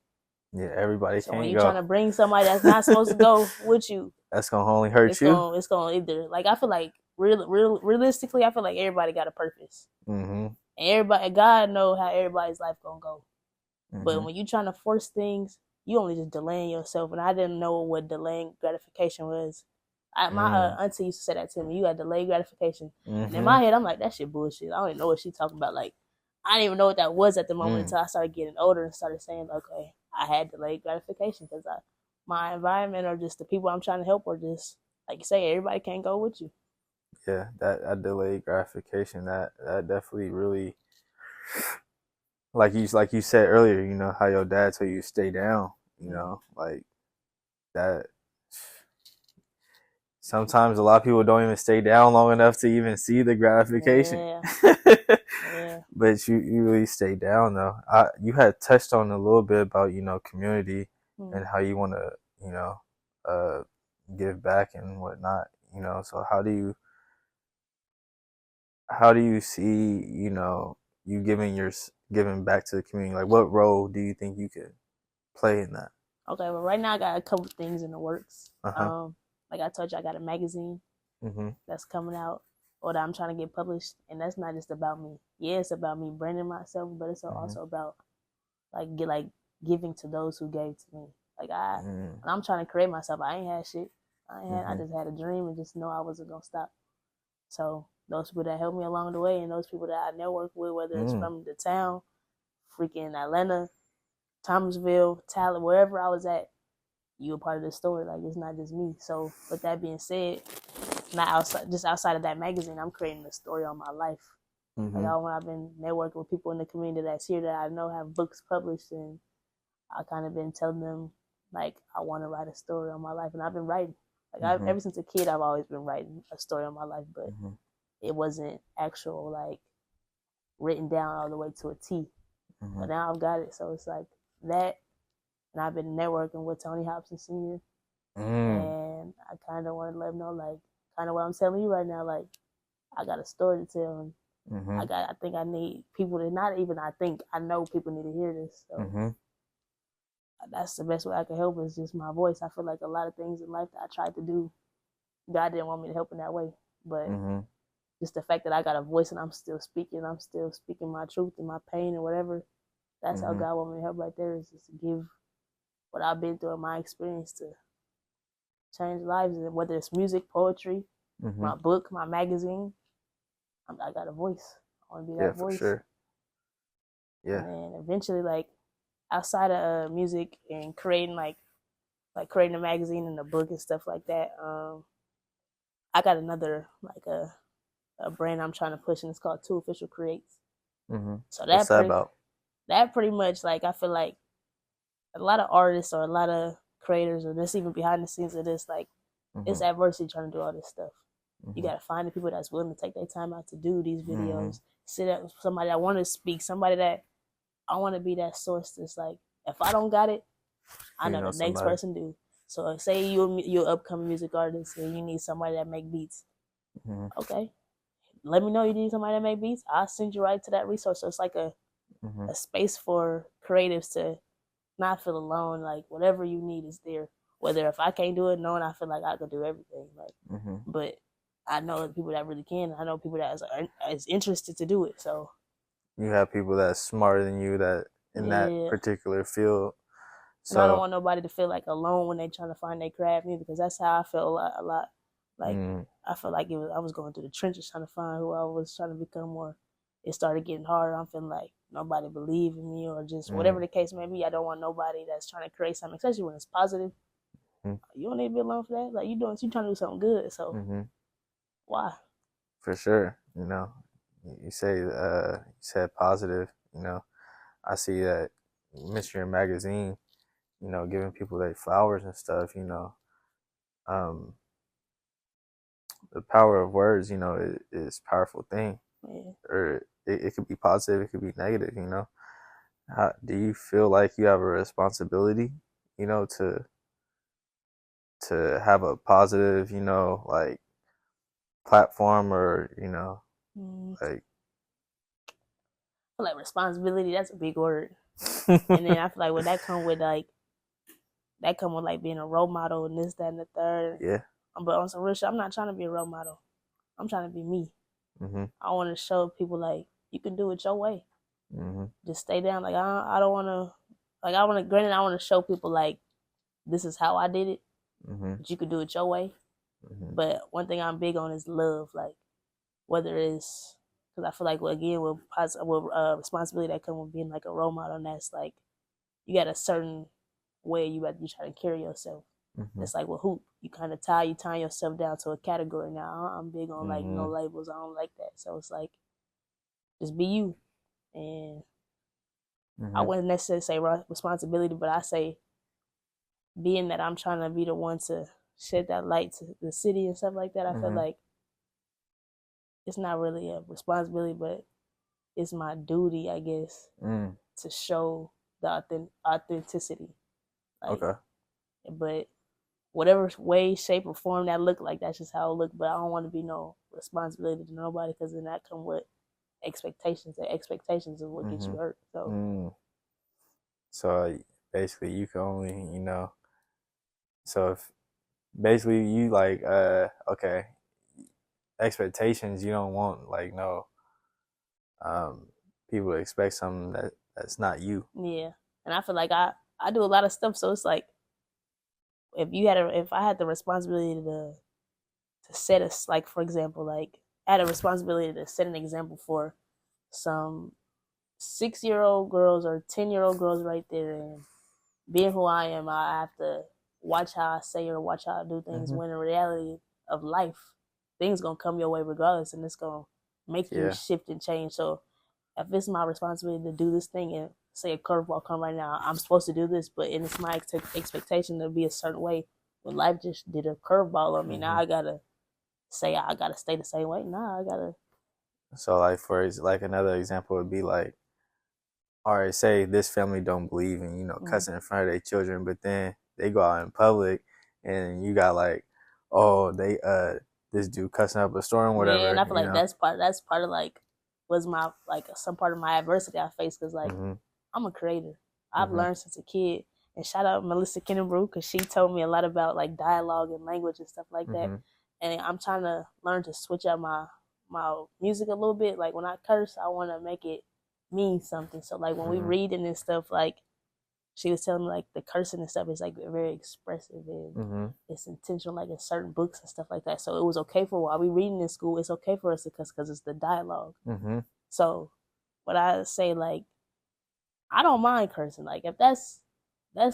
Yeah, everybody can't go. So when you're trying to bring somebody that's not supposed to go with you, that's gonna only hurt you. It's gonna either like I feel like realistically, I feel like everybody got a purpose. And everybody, God know how everybody's life gonna go. But when you trying to force things, you only just delaying yourself. And I didn't know what delaying gratification was. My auntie used to say that to me. You got delayed gratification. And in my head, I'm like, that shit bullshit. I don't even know what she's talking about. Like, I didn't even know what that was at the moment until I started getting older and started saying, okay, I had delayed gratification because my environment or just the people I'm trying to help or just, like you say, everybody can't go with you. Yeah, that delayed gratification, that definitely really, like you said earlier, you know, how your dad told you to stay down, you know, like that. Sometimes a lot of people don't even stay down long enough to even see the gratification. But you really stay down though. You had touched on a little bit about, you know, community and how you want to, you know, give back and whatnot, you know. So how do you see, you know, you giving back to the community? Like, what role do you think you could play in that? Okay, well, right now I got a couple things in the works. Like I told you, I got a magazine that's coming out or that I'm trying to get published. And that's not just about me. Yeah, it's about me branding myself, but it's also about like giving to those who gave to me. Like I'm trying to create myself. I ain't had shit. I just had a dream and just know I wasn't going to stop. So those people that helped me along the way and those people that I network with, whether it's from the town, freaking Atlanta, Thomasville, Tyler, wherever I was at, you were part of the story. Like, it's not just me. So with that being said, not outside of that magazine, I'm creating a story on my life. Mm-hmm. Like, I've been networking with people in the community that's here that I know have books published, and I kind of been telling them, like, I want to write a story on my life, and I've been writing. Like, ever since a kid, I've always been writing a story on my life, but it wasn't actual, like, written down all the way to a T. But now I've got it, so it's like that, and I've been networking with Tony Hobson Sr., and I kind of want to let him know, like, kind of what I'm telling you right now, like, I got a story to tell, and I think I need people to, not even I know people need to hear this, so that's the best way I can help is just my voice. I feel like a lot of things in life that I tried to do, God didn't want me to help in that way, but just the fact that I got a voice and I'm still speaking my truth and my pain and whatever, that's how God want me to help right there, is just to give what I've been through and my experience to change lives, and whether it's music, poetry, my book, my magazine, I got a voice. I want to be that voice. For sure. Yeah. And then eventually, like, outside of music and creating like creating a magazine and a book and stuff like that, I got another, like, a brand I'm trying to push, and it's called Two Official Creates. So what's that about? That pretty much, like, I feel like a lot of artists or a lot of creators, or just even behind the scenes of this, like, it's adversity trying to do all this stuff. You got to find the people that's willing to take their time out to do these videos, sit up with somebody that want to speak, somebody that I want to be that source that's like, if I don't got it, I know the next person do. So say you're an upcoming music artist and you need somebody that make beats. Okay, let me know you need somebody that make beats. I'll send you right to that resource. So it's like a space for creatives to not feel alone. Like, whatever you need is there. Whether if I can't do it, knowing I feel like I could do everything. Like, but I know the people that really can. I know people that is interested to do it. So you have people that's smarter than you that in that particular field. So and I don't want nobody to feel like alone when they're trying to find their craft either, because that's how I feel a lot. Like, I felt like I was going through the trenches trying to find who I was trying to become, or it started getting harder. I'm feeling like nobody believed in me, or just whatever the case may be. I don't want nobody that's trying to create something, especially when it's positive. You don't need to be alone for that. Like, you trying to do something good, so why? For sure. You know, you said positive. You know, I see that you mentioned your magazine. You know, giving people their flowers and stuff. You know, the power of words. You know, is a powerful thing. Or it could be positive, it could be negative. You know, how do you feel like you have a responsibility? You know, to have a positive, you know, like, platform, or, you know, like, I feel like responsibility, that's a big word. And then I feel like when that come with like being a role model and this, that, and the third. Yeah. But on some real shit, I'm not trying to be a role model. I'm trying to be me. I want to show people, like, you can do it your way. Just stay down. Like, I don't want to, like, I want to show people, like, this is how I did it. But you could do it your way. But one thing I'm big on is love. Like, whether it's, because I feel like, well, again, with responsibility that comes with being like a role model, and that's like, you got a certain way you try to carry yourself. It's like with hoop, you kind of tie yourself down to a category. Now I'm big on like no labels. I don't like that. So it's like, just be you. And I wouldn't necessarily say responsibility, but I say, being that I'm trying to be the one to shed that light to the city and stuff like that, I feel like it's not really a responsibility, but it's my duty, I guess, to show the authenticity. Like, okay. But whatever way, shape, or form that look like, that's just how it look. But I don't want to be no responsibility to nobody, because then that come with expectations. The expectations is what gets you hurt. So basically, you can only, you know. So if basically you like, okay, expectations, you don't want, like, no, people expect something that's not you. Yeah, and I feel like I do a lot of stuff, so it's like, if I had the responsibility to set us, like, for example, like, I had a responsibility to set an example for some 6-year-old girls or 10-year-old girls right there, and being who I am, I have to watch how I say or watch how I do things. When in reality of life, things gonna come your way regardless, and it's gonna make you shift and change. So if it's my responsibility to do this thing, and say a curveball come right now, I'm supposed to do this, but and it's my expectation to be a certain way. When life just did a curveball on me, now I gotta say I gotta stay the same way. Nah, I gotta. So like another example would be like, all right, say this family don't believe in cussing in front of their children, but then they go out in public and you got like, oh, they this dude cussing up a storm, whatever. Yeah, and I feel like that's part of like was my like some part of my adversity I faced, because like I'm a creator. I've learned since a kid, and shout out Melissa Kennebrew, because she told me a lot about like dialogue and language and stuff like that. And I'm trying to learn to switch up my music a little bit. Like when I curse, I want to make it mean something. So like when we reading and stuff, like she was telling me like the cursing and stuff is like very expressive and it's intentional, like in certain books and stuff like that. So it was okay for while we reading in school, it's okay for us to cuss because it's the dialogue. So what I say, like, I don't mind cursing. Like if that's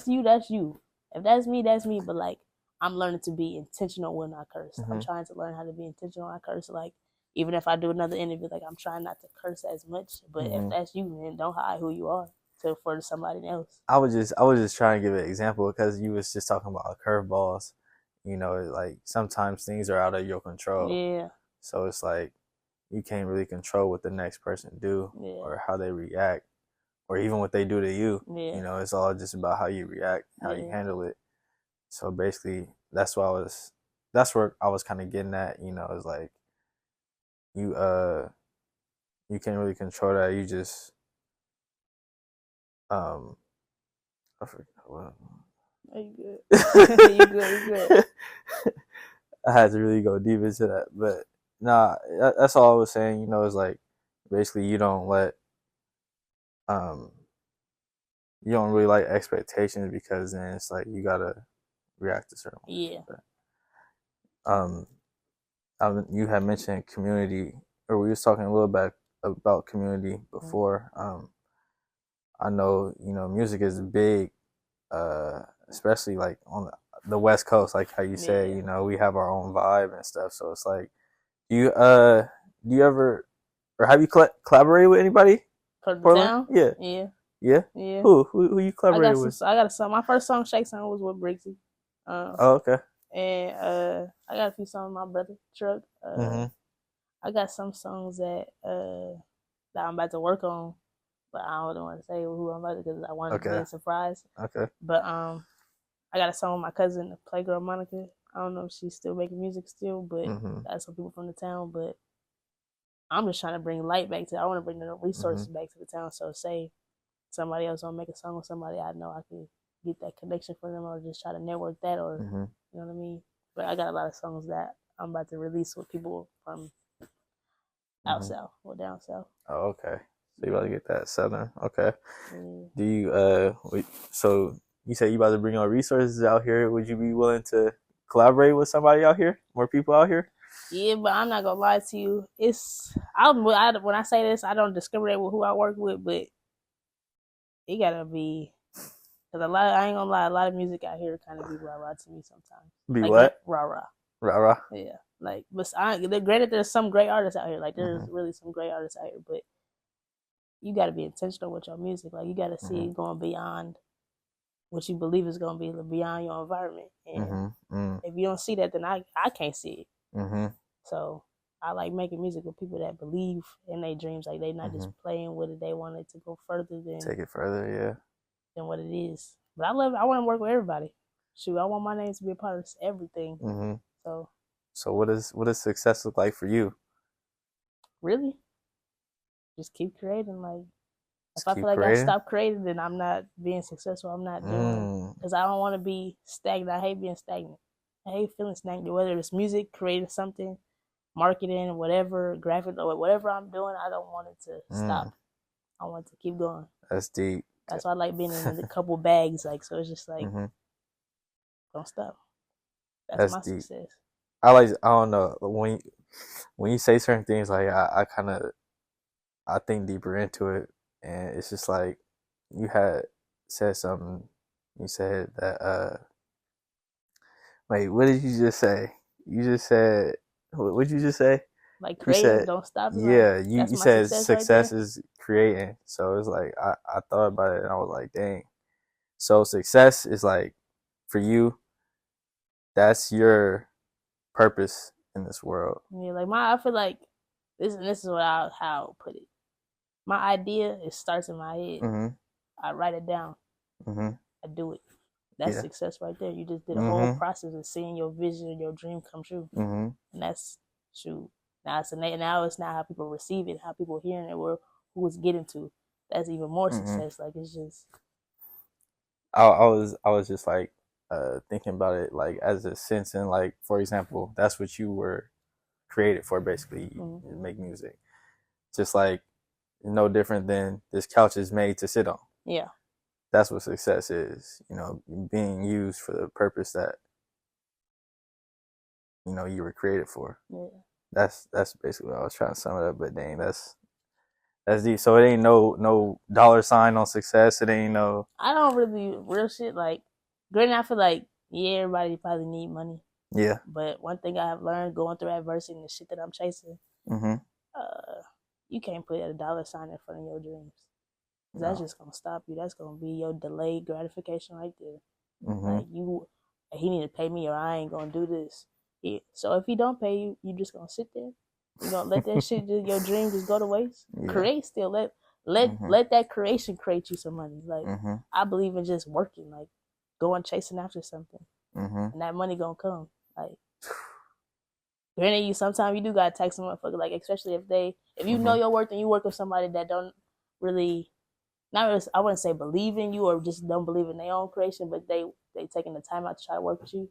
you, that's you. If that's me, that's me. But like I'm learning to be intentional when I curse. I'm trying to learn how to be intentional when I curse. Like even if I do another interview, like I'm trying not to curse as much. But if that's you, then don't hide who you are for somebody else. I was just trying to give an example because you was just talking about curveballs. Like sometimes things are out of your control. Yeah. So it's like you can't really control what the next person do or how they react, or even what they do to you. Yeah. It's all just about how you react, how you handle it. So basically, that's where I was kind of getting at. It's like you can't really control that. You just I forgot what. Are you good? You good. I had to really go deep into that, but nah, that's all I was saying. It's like basically you don't let you don't really like expectations, because then it's like you gotta react a certain way. Yeah. You had mentioned community, or we was talking a little bit about community before. I know music is big, especially like on the West Coast, like how you say, we have our own vibe and stuff. So it's like, do you ever, or have you collaborated with anybody? Portland? Yeah. Who you collaborated with? I got a song. My first song, Shake Song, was with Brixie. Oh, okay. And I got a few songs with my brother Truck. I got some songs that I'm about to work on, but I don't want to say who I'm about to, because I want it to be a surprise. Okay. But I got a song with my cousin, the Playgirl Monica. I don't know if she's still making music still, but that's some people from the town. But I'm just trying to bring light back to. I want to bring the resources back to the town. So say somebody else want to make a song with somebody, I know I can get that connection for them, or just try to network that, or you know what I mean. But I got a lot of songs that I'm about to release with people from out south or down south. Oh, okay. So you about to get that southern? Okay. Do you so you say you about to bring on resources out here? Would you be willing to collaborate with somebody out here? More people out here? Yeah, but I'm not gonna lie to you. When I say this, I don't discriminate with who I work with, but it gotta be, because I ain't gonna lie, a lot of music out here kind of be rah-rah to me sometimes. Be like, what? Rah-rah. Rah-rah? Yeah. Like, but granted, there's some great artists out here. Like, there's really some great artists out here, but you gotta be intentional with your music. Like, you gotta see it going beyond what you believe is gonna be, beyond your environment. And if you don't see that, then I can't see it. So I like making music with people that believe in their dreams. Like, they not just playing with it. They want it to go further than take it further, than what it is. But I want to work with everybody. Shoot, I want my name to be a part of everything. So what does success look like for you? Really, just keep creating. Like, if I feel like I stop creating, then I'm not being successful. I'm not doing, because I don't want to be stagnant. I hate being stagnant. I hate feeling stagnant. Whether it's music, creating something, marketing, whatever, graphic, or whatever I'm doing, I don't want it to stop. I want it to keep going. That's deep. That's why I like being in a couple bags. Like, so it's just like, don't stop. That's my deep. success. I don't know, when you say certain things, like I think deeper into it, and it's just like you had said something. You said that. Wait, what did you just say? You just said what did you just say? Like You creating, said don't stop. yeah. Like, You that's you my said success right there. success is creating. So it's like I thought about it and I was like, dang. So success is like for you. That's your purpose in this world. Yeah, like I feel like this is what how I'll put it. My idea, it starts in my head. Mm-hmm. I write it down. Mm-hmm. I do it. That's Yeah. success right there. You just did a Mm-hmm. whole process of seeing your vision and your dream come true. Mm-hmm. And that's true. Now it's not how people receive it, how people hearing it, or who it's getting to. That's even more success. Like it's just. I was just like thinking about it like as a sense and like for example, that's what you were created for basically. You make music. Just like no different than this couch is made to sit on. Yeah. That's what success is, being used for the purpose that you were created for. Yeah. That's basically what I was trying to sum it up. But dang, that's deep. So it ain't no dollar sign on success. It ain't no. I don't really real shit like. Granted, I feel like everybody probably need money. Yeah. But one thing I have learned going through adversity and the shit that I'm chasing, you can't put a dollar sign in front of your dreams. No. That's just gonna stop you. That's gonna be your delayed gratification right there. Like he need to pay me or I ain't gonna do this. Yeah. So if he don't pay you, you just gonna sit there. You gonna let that shit, your dream just go to waste. Yeah. Create still. Let that creation create you some money. Like I believe in just working, like going chasing after something, and that money gonna come. Like granted, sometimes you do gotta tax some motherfucker. Like especially if you know your worth and you work with somebody that don't really. Not really, I wouldn't say believe in you or just don't believe in their own creation, but they taking the time out to try to work with you.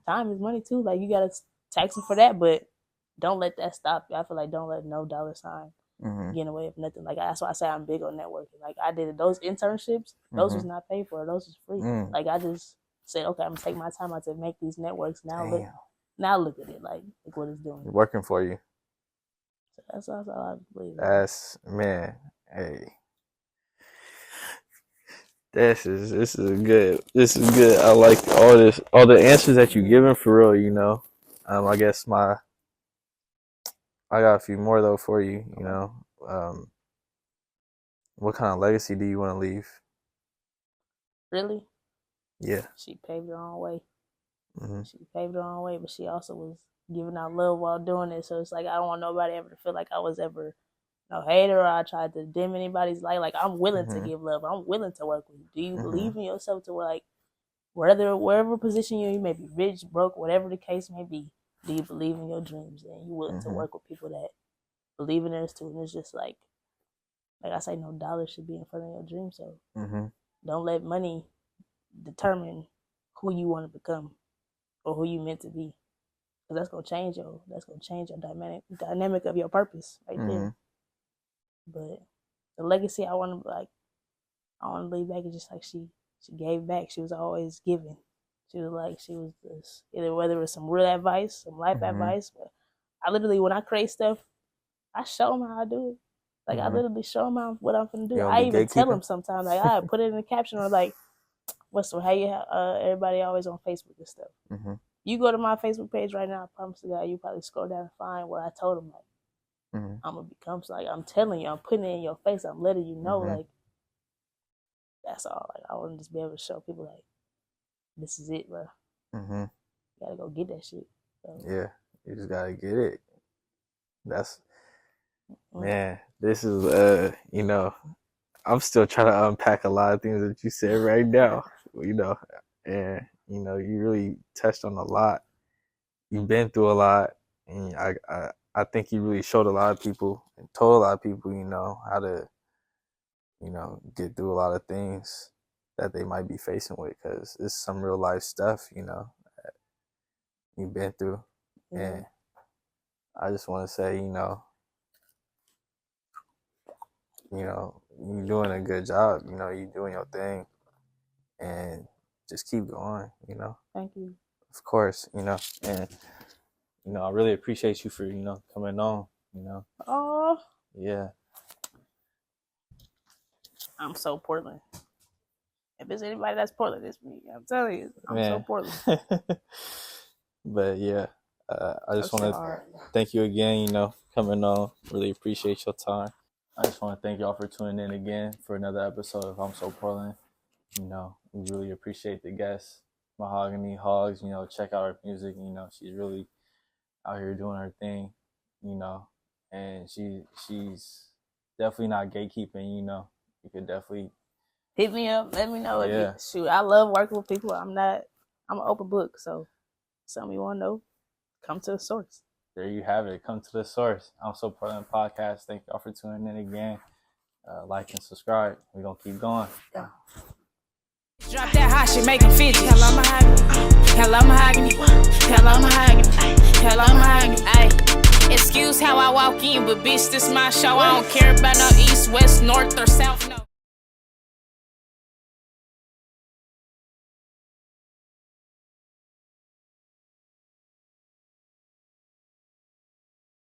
Time is money too. Like you gotta tax them for that, but don't let that stop you. I feel like don't let no dollar sign get in the way of nothing. Like that's why I say I'm big on networking. Like I did those internships; those was not paid for. Those was free. Like I just said, okay, I'm gonna take my time out to make these networks. Now look at it. Like what it's doing. Working for you. So that's all I believe. That's man. Hey. This is good. This is good. I like all the answers that you given for real. I guess I got a few more though for you. What kind of legacy do you want to leave? Really? Yeah. She paved her own way. She paved her own way, but she also was giving out love while doing it. So it's like I don't want nobody ever to feel like I was ever. No hater, or I tried to dim anybody's life. Like I'm willing to give love. I'm willing to work with you. Do you believe in yourself to where, like, wherever position you may be, rich, broke, whatever the case may be, do you believe in your dreams? And you willing to work with people that believe in theirs too? And it's just like I say, no dollar should be in front of your dreams. So don't let money determine who you want to become or who you meant to be, because that's gonna change your dynamic of your purpose right there. But the legacy I want to leave back is just like she gave back. She was always giving. She was this, either whether it's some real advice, some life advice. But I literally, when I create stuff, I show them how I do it. Like I literally show them what I'm gonna do. I even tell them sometimes, like I put it in the caption or like, everybody always on Facebook and stuff. You go to my Facebook page right now, I promise to God, you probably scroll down and find what I told them. Like, I'm gonna become, like I'm telling you, I'm putting it in your face. I'm letting you know, like that's all. Like I want to just be able to show people, like this is it, bro. You gotta go get that shit. So. Yeah, you just gotta get it. That's man. This is I'm still trying to unpack a lot of things that you said right now. And you really touched on a lot. You've been through a lot, and I think you really showed a lot of people and told a lot of people, how to, get through a lot of things that they might be facing with, because it's some real life stuff, that you've been through. And I just want to say, you're doing a good job, you're doing your thing, and just keep going, Thank you. Of course, and I really appreciate you for, coming on, Oh. Yeah. I'm so Portland. If there's anybody that's Portland, it's me. I'm telling you, I'm so Portland. But yeah, I just want to thank you again, you know, coming on. Really appreciate your time. I just want to thank y'all for tuning in again for another episode of I'm So Portland. You know, we really appreciate the guests, Mahogany, Hogs. You know, check out her music. You know, she's really out here doing her thing, you know, and she's definitely not gatekeeping, you know. You could definitely hit me up, let me know. Shoot, I love working with people. I'm an open book, so something you want to know, come to the source. There you have it. Come to the source. I'm So Portland Podcast. Thank y'all for tuning in again. Like and subscribe. We're going to keep going. Yeah. Drop that hot shit, make them fidget. Hello, Mahogany. Hello, Mahogany. Hello, Mahogany. Hello, Mahogany. Ay. Excuse how I walk in, but bitch, this my show. I don't care about no east, west, north, or south.